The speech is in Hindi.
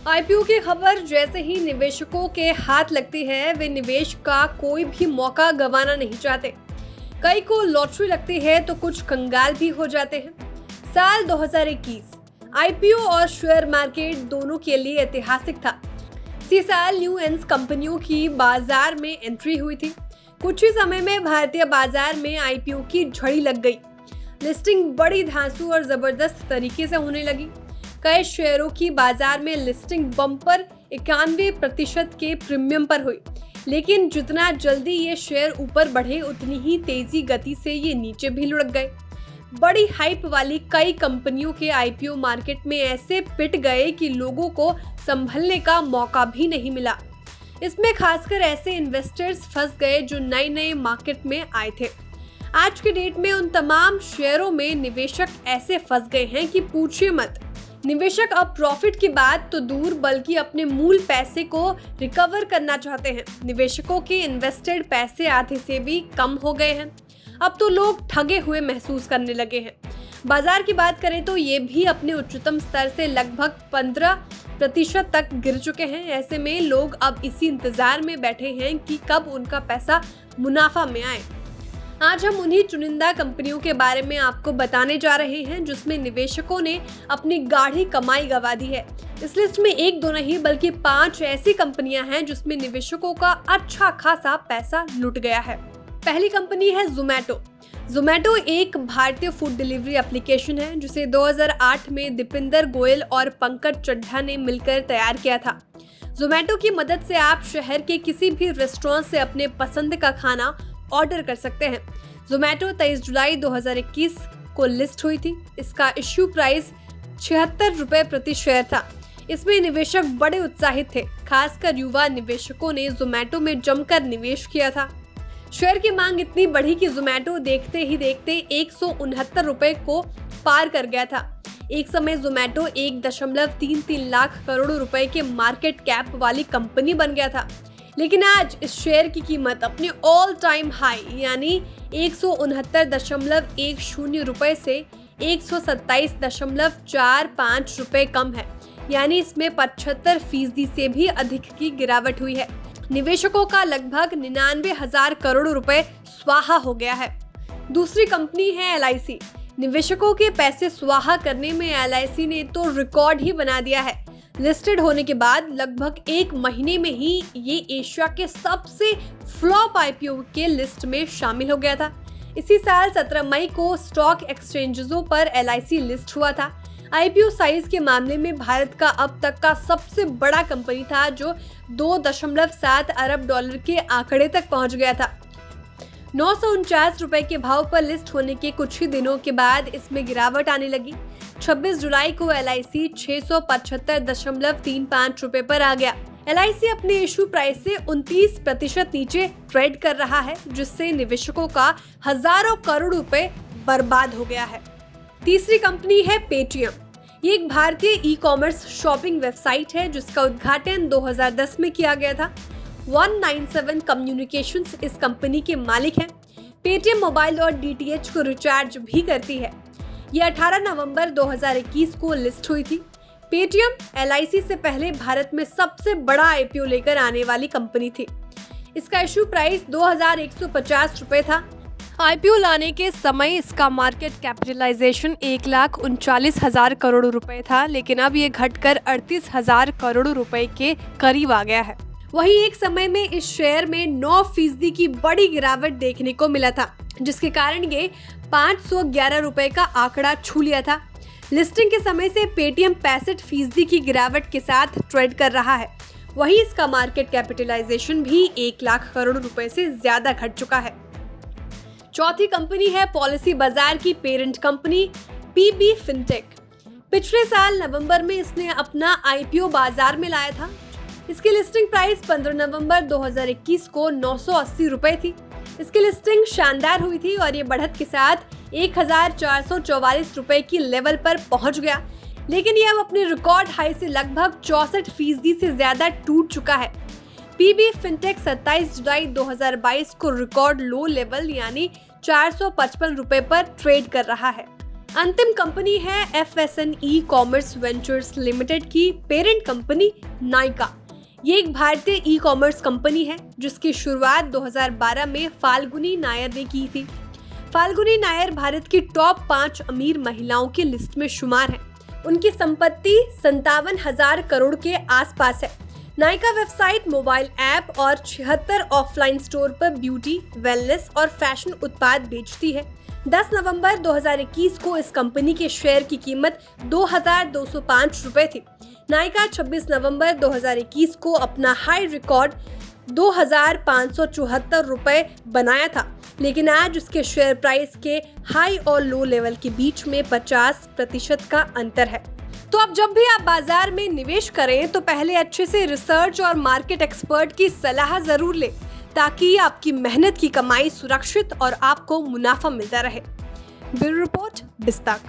आईपीओ की खबर जैसे ही निवेशकों के हाथ लगती है, वे निवेश का कोई भी मौका गंवाना नहीं चाहते। कई को लॉटरी लगती है तो कुछ कंगाल भी हो जाते हैं। साल 2021 आईपीओ और शेयर मार्केट दोनों के लिए ऐतिहासिक था। इसी साल न्यूएंस कंपनियों की बाजार में एंट्री हुई थी। कुछ ही समय में भारतीय बाजार में आईपीओ की झड़ी लग गई। लिस्टिंग बड़ी धांसू और जबरदस्त तरीके से होने लगी। कई शेयरों की बाजार में लिस्टिंग बम्पर 91% के प्रीमियम पर हुई, लेकिन जितना जल्दी ये शेयर ऊपर बढ़े उतनी ही तेजी गति से ये नीचे भी लुढ़क गए। बड़ी हाइप वाली कई कंपनियों के आईपीओ मार्केट में ऐसे पिट गए कि लोगों को संभलने का मौका भी नहीं मिला। इसमें खासकर ऐसे इन्वेस्टर्स फंस गए जो नए मार्केट में आए थे। आज के डेट में उन तमाम शेयरों में निवेशक ऐसे फंस गए हैं कि पूछिए मत। निवेशक अब प्रॉफिट की बात तो दूर बल्कि अपने मूल पैसे को रिकवर करना चाहते हैं। निवेशकों के इन्वेस्टेड पैसे आधे से भी कम हो गए हैं। अब तो लोग ठगे हुए महसूस करने लगे हैं। बाजार की बात करें तो ये भी अपने उच्चतम स्तर से लगभग 15% तक गिर चुके हैं। ऐसे में लोग अब इसी इंतजार में बैठे हैं कि कब उनका पैसा मुनाफा में आए। आज हम उन्हीं चुनिंदा कंपनियों के बारे में आपको बताने जा रहे हैं जिसमें निवेशकों ने अपनी गाढ़ी कमाई गंवा दी है। इस लिस्ट में एक दो नहीं बल्कि 5 ऐसी कंपनियां हैं जिसमें निवेशकों का अच्छा खासा पैसा लुट गया है। पहली कंपनी है ज़ोमैटो। ज़ोमैटो एक भारतीय फूड डिलीवरी एप्लीकेशन है जिसे 2008 में दीपिंदर गोयल और पंकज चड्ढा ने मिलकर तैयार किया था। ज़ोमैटो की मदद से आप शहर के किसी भी रेस्टोरेंट से अपने पसंद का खाना ऑर्डर कर सकते हैं। ज़ोमैटो 23 जुलाई 2021 को लिस्ट हुई थी। इसका इश्यू प्राइस 76 रुपए प्रति शेयर था। इसमें निवेशक बड़े उत्साहित थे। खासकर युवा निवेशकों ने ज़ोमैटो में जमकर निवेश किया था। शेयर की मांग इतनी बढ़ी कि ज़ोमैटो देखते ही देखते 169 रुपए को पार कर गया था। एक समय ज़ोमैटो 1.33 लाख करोड़ रुपए के मार्केट कैप वाली कंपनी बन गया था। लेकिन आज इस शेयर की कीमत अपने ऑल टाइम हाई यानी 169.10 रुपए से 127.45 रुपए कम है। यानी इसमें 75% से भी अधिक की गिरावट हुई है। निवेशकों का लगभग 99,000 करोड़ रुपए स्वाहा हो गया है। दूसरी कंपनी है एलआईसी। निवेशकों के पैसे स्वाहा करने में एलआईसी ने तो रिकॉर्ड ही बना दिया है। लिस्टेड होने के बाद लगभग 1 महीने में ही ये एशिया के सबसे फ्लॉप आईपीओ के लिस्ट में शामिल हो गया था। इसी साल 17 मई को स्टॉक एक्सचेंजों पर एलआईसी लिस्ट हुआ था। आईपीओ साइज के मामले में भारत का अब तक का सबसे बड़ा कंपनी था जो 2.7 अरब डॉलर के आंकड़े तक पहुंच गया था। 949 रुपए के भाव पर लिस्ट होने के कुछ ही दिनों के बाद इसमें गिरावट आने लगी। 26 जुलाई को एलआईसी 675.35 रुपए पर आ गया। एलआईसी अपने इशू प्राइस से 29% नीचे ट्रेड कर रहा है, जिससे निवेशकों का हजारों करोड़ रुपए बर्बाद हो गया है। तीसरी कंपनी है पेटीएम। ये एक भारतीय ई कॉमर्स शॉपिंग वेबसाइट है जिसका उद्घाटन 2010 में किया गया था। 197 कम्युनिकेशंस इस कंपनी के मालिक हैं। पेटीएम मोबाइल और डीटीएच को रिचार्ज भी करती है। ये 18 नवंबर 2021 को लिस्ट हुई थी। पेटीएम एलआईसी से पहले भारत में सबसे बड़ा आईपीओ लेकर आने वाली कंपनी थी। इसका इशू प्राइस 2150 रुपए था। आईपीओ लाने के समय इसका मार्केट कैपिटलाइजेशन 1,39,000 करोड़ रुपए था, लेकिन अब ये घटकर 38,000 करोड़ रुपए के करीब आ गया है। वहीं एक समय में इस शेयर में 9% की बड़ी गिरावट देखने को मिला था, जिसके कारण ये 511 रुपए का आंकड़ा छू लिया था। लिस्टिंग के समय से पेटीएम 65% की गिरावट के साथ ट्रेड कर रहा है। वहीं इसका मार्केट कैपिटलाइजेशन भी 1 लाख करोड़ रुपए से ज्यादा घट चुका है। चौथी कंपनी है पॉलिसी बाजार की पेरेंट कंपनी पीबी फिनटेक। पिछले साल नवंबर में इसने अपना आईपीओ बाजार में लाया था। इसकी लिस्टिंग प्राइस 15 नवंबर 2021 को 980 रुपए थी। इसकी लिस्टिंग शानदार हुई थी और ये बढ़त के साथ 1,444 रुपए की लेवल पर पहुंच गया, लेकिन ये अब अपने रिकॉर्ड हाई से लगभग 64% से ज्यादा टूट चुका है। पीबी फिनटेक 27 जुलाई 2022 को रिकॉर्ड लो लेवल यानी 455 रुपए पर ट्रेड कर रहा है। अंतिम कंपनी है FSN ई-कॉमर्स वेंचर्स लिमिटेड की पेरेंट कंपनी नायका। ये एक भारतीय ई-कॉमर्स कंपनी है जिसकी शुरुआत 2012 में फाल्गुनी नायर ने की थी। फाल्गुनी नायर भारत की टॉप 5 अमीर महिलाओं की लिस्ट में शुमार है। उनकी संपत्ति 57,000 करोड़ के आसपास है। नायका वेबसाइट, मोबाइल ऐप और 76 ऑफलाइन स्टोर पर ब्यूटी, वेलनेस और फैशन उत्पाद बेचती है। 10 नवंबर 2021 को इस कंपनी के शेयर की कीमत 2,205 रुपए थी। नायका 26 नवंबर 2021 को अपना हाई रिकॉर्ड 2,574 रुपए बनाया था, लेकिन आज उसके शेयर प्राइस के हाई और लो लेवल के बीच में 50% का अंतर है। तो अब जब भी आप बाजार में निवेश करें तो पहले अच्छे से रिसर्च और मार्केट एक्सपर्ट की सलाह जरूर लें, ताकि आपकी मेहनत की कमाई सुरक्षित और आपको मुनाफा मिलता रहे। Bureau report, बिस्ताक।